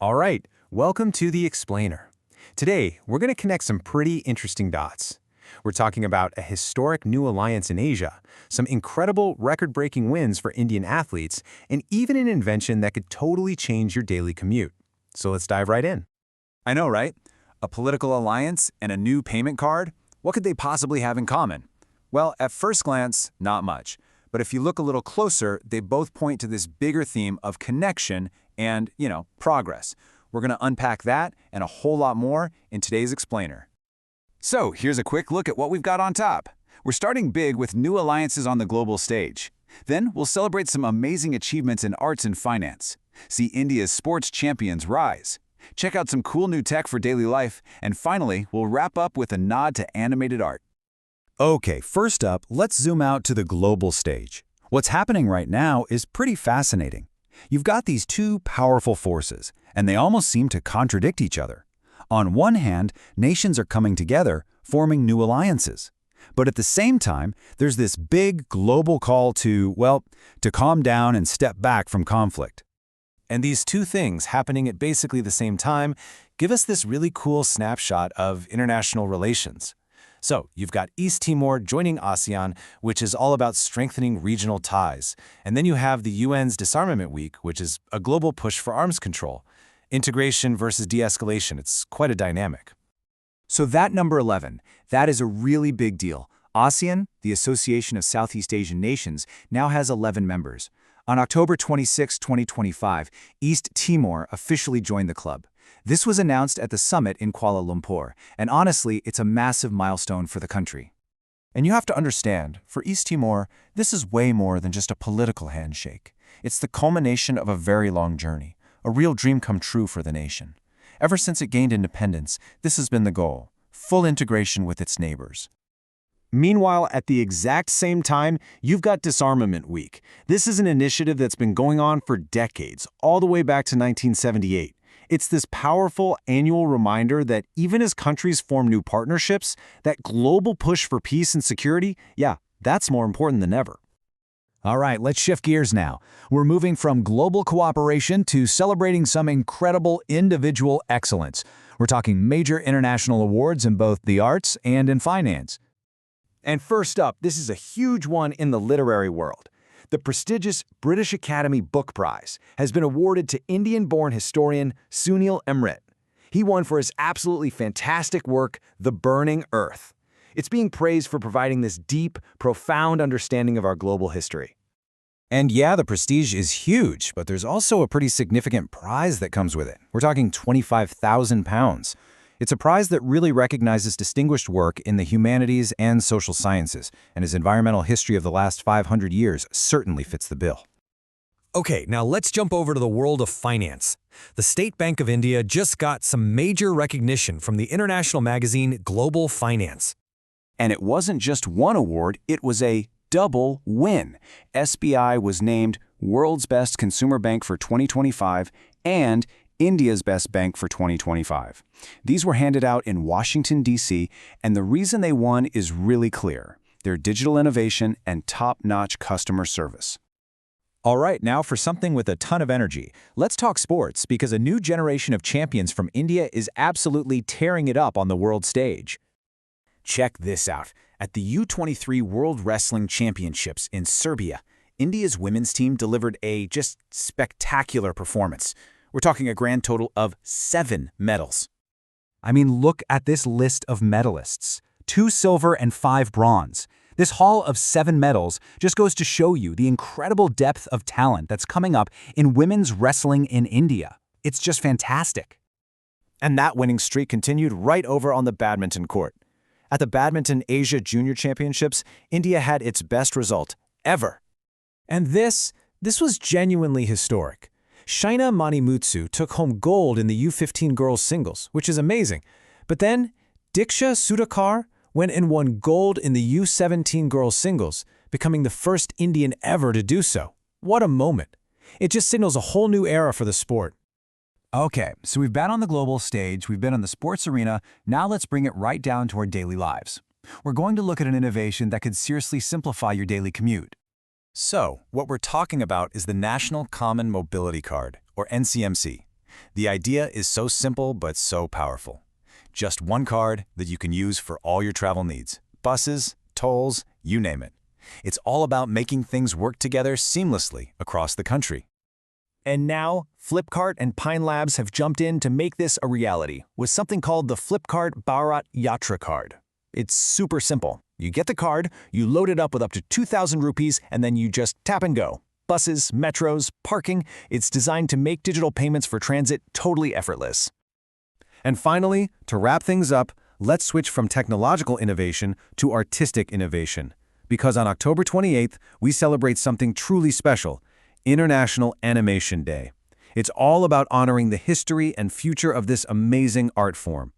All right, welcome to The Explainer. Today, we're going to connect some pretty interesting dots. We're talking about a historic new alliance in Asia, some incredible record-breaking wins for Indian athletes, and even an invention that could totally change your daily commute. So let's dive right in. I know, right? A political alliance and a new payment card? What could they possibly have in common? Well, at first glance, not much. But if you look a little closer, they both point to this bigger theme of connection and, progress. We're going to unpack that and a whole lot more in today's Explainer. So here's a quick look at what we've got on top. We're starting big with new alliances on the global stage. Then we'll celebrate some amazing achievements in arts and finance. See India's sports champions rise. Check out some cool new tech for daily life. And finally, we'll wrap up with a nod to animated art. Okay, first up, let's zoom out to the global stage. What's happening right now is pretty fascinating. You've got these two powerful forces, and they almost seem to contradict each other. On one hand, nations are coming together, forming new alliances. But at the same time, there's this big global call to calm down and step back from conflict. And these two things happening at basically the same time give us this really cool snapshot of international relations. So, you've got East Timor joining ASEAN, which is all about strengthening regional ties. And then you have the UN's Disarmament Week, which is a global push for arms control. Integration versus de-escalation, it's quite a dynamic. So that number 11, that is a really big deal. ASEAN, the Association of Southeast Asian Nations, now has 11 members. On October 26, 2025, East Timor officially joined the club. This was announced at the summit in Kuala Lumpur, and honestly, it's a massive milestone for the country. And you have to understand, for East Timor, this is way more than just a political handshake. It's the culmination of a very long journey, a real dream come true for the nation. Ever since it gained independence, this has been the goal: full integration with its neighbors. Meanwhile, at the exact same time, you've got Disarmament Week. This is an initiative that's been going on for decades, all the way back to 1978. It's this powerful annual reminder that even as countries form new partnerships, that global push for peace and security, that's more important than ever. All right, let's shift gears now. We're moving from global cooperation to celebrating some incredible individual excellence. We're talking major international awards in both the arts and in finance. And first up, this is a huge one in the literary world. The prestigious British Academy Book Prize has been awarded to Indian-born historian Sunil Amrit. He won for his absolutely fantastic work, The Burning Earth. It's being praised for providing this deep, profound understanding of our global history. And yeah, the prestige is huge, but there's also a pretty significant prize that comes with it. We're talking £25,000. It's a prize that really recognizes distinguished work in the humanities and social sciences, and his environmental history of the last 500 years certainly fits the bill. Okay, now let's jump over to the world of finance. The State Bank of India just got some major recognition from the international magazine Global Finance. And it wasn't just one award, it was a double win. SBI was named World's Best Consumer Bank for 2025 and India's Best Bank for 2025. These were handed out in Washington, D.C., and the reason they won is really clear: their digital innovation and top-notch customer service. All right, now for something with a ton of energy. Let's talk sports, because a new generation of champions from India is absolutely tearing it up on the world stage. Check this out. At the U23 World Wrestling Championships in Serbia, India's women's team delivered a just spectacular performance. We're talking a grand total of 7 medals. I mean, look at this list of medalists. 2 silver and 5 bronze. This haul of 7 medals just goes to show you the incredible depth of talent that's coming up in women's wrestling in India. It's just fantastic. And that winning streak continued right over on the badminton court. At the Badminton Asia Junior Championships, India had its best result ever. And this was genuinely historic. Shaina Manimutsu took home gold in the U15 girls singles, which is amazing. But then, Diksha Sudhakar went and won gold in the U17 girls singles, becoming the first Indian ever to do so. What a moment. It just signals a whole new era for the sport. Okay, so we've been on the global stage, we've been on the sports arena, now let's bring it right down to our daily lives. We're going to look at an innovation that could seriously simplify your daily commute. So, what we're talking about is the National Common Mobility Card, or NCMC. The idea is so simple but so powerful. Just one card that you can use for all your travel needs. Buses, tolls, you name it. It's all about making things work together seamlessly across the country. And now, Flipkart and Pine Labs have jumped in to make this a reality with something called the Flipkart Bharat Yatra Card. It's super simple. You get the card, you load it up with up to 2,000 rupees, and then you just tap and go. Buses, metros, parking, it's designed to make digital payments for transit totally effortless. And finally, to wrap things up, let's switch from technological innovation to artistic innovation. Because on October 28th, we celebrate something truly special, International Animation Day. It's all about honoring the history and future of this amazing art form.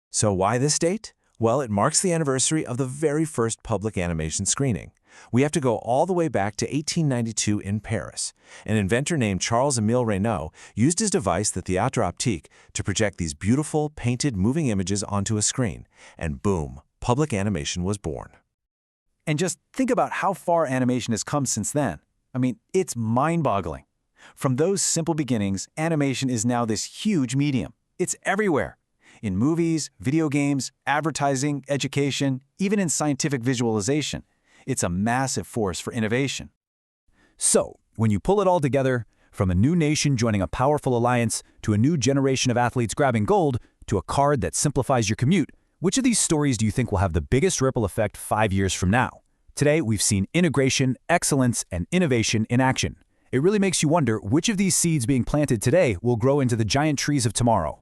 So why this date? Well, it marks the anniversary of the very first public animation screening. We have to go all the way back to 1892 in Paris. An inventor named Charles-Émile Reynaud used his device, the théâtre optique, to project these beautiful, painted, moving images onto a screen. And boom, public animation was born. And just think about how far animation has come since then. I mean, it's mind-boggling. From those simple beginnings, animation is now this huge medium. It's everywhere. In movies, video games, advertising, education, even in scientific visualization. It's a massive force for innovation. So, when you pull it all together, from a new nation joining a powerful alliance, to a new generation of athletes grabbing gold, to a card that simplifies your commute, which of these stories do you think will have the biggest ripple effect 5 years from now? Today, we've seen integration, excellence, and innovation in action. It really makes you wonder which of these seeds being planted today will grow into the giant trees of tomorrow.